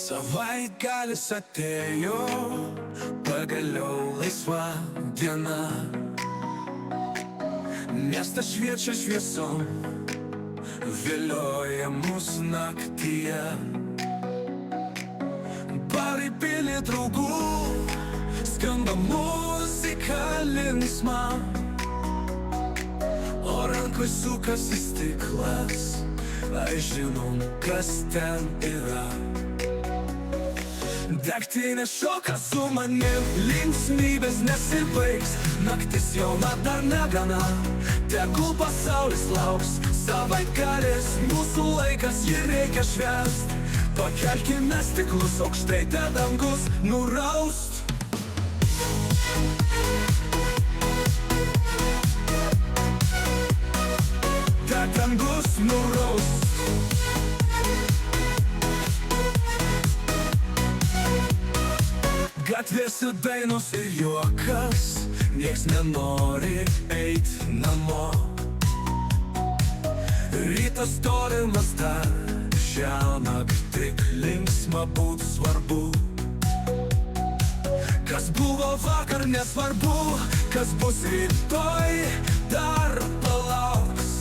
Savaitgalis atėjo, pagaliau laisva diena. Miestas šviečia šviesom, vilioja mus naktyje. Barai pilni draugų, skamba muzika linksma, o rankoj sukasi stiklas, žinom, kas ten yra. Degtinė šoka su manim, linksmybės nesibaigs, naktis jauna dar negana, tegul pasaulis lauks. Savaitgalis, mūsų laikas, jį reikia švęst. Pakelkime stiklus aukštai, te dangus nuraust. Te dangus nuraust. Gatvėse dainos ir juokas, nieks nenori eit namo. Rytas tolimas dar, šiąnakt tik linksma būt svarbu. Kas buvo vakar nesvarbu, kas bus rytoj dar palauks.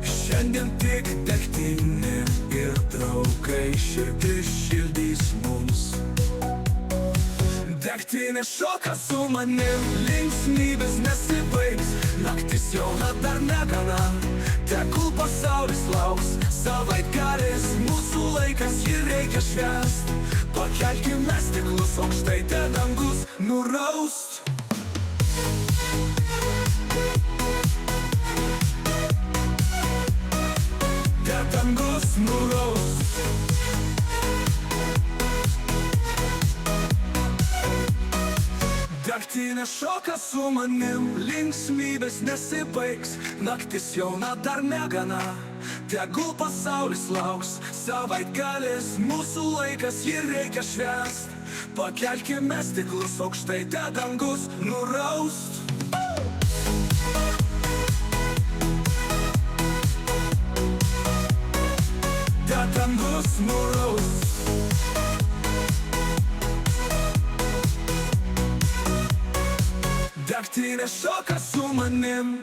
Šiandien tik degtinė ir draugai, širdis šildys mums. Degtinė šoka su manim, linksmybės nesibaigs, naktis jauna dar negana, tegul pasaulis lauks. Savaitgalis, mūsų laikas, jį reikia švęst. Pakelkime stiklus aukštai, te dangus nuraust. Te dangus nuraust. Degtinė šoka su manim, linksmybės nesibaigs, naktis jauna dar negana, tegul pasaulis lauks. Savaitgalis, mūsų laikas, jį reikia švęst. Pakelkime stiklus aukštai, te dangus nuraust. Te dangus nuraust. Degtinė šoka su manim.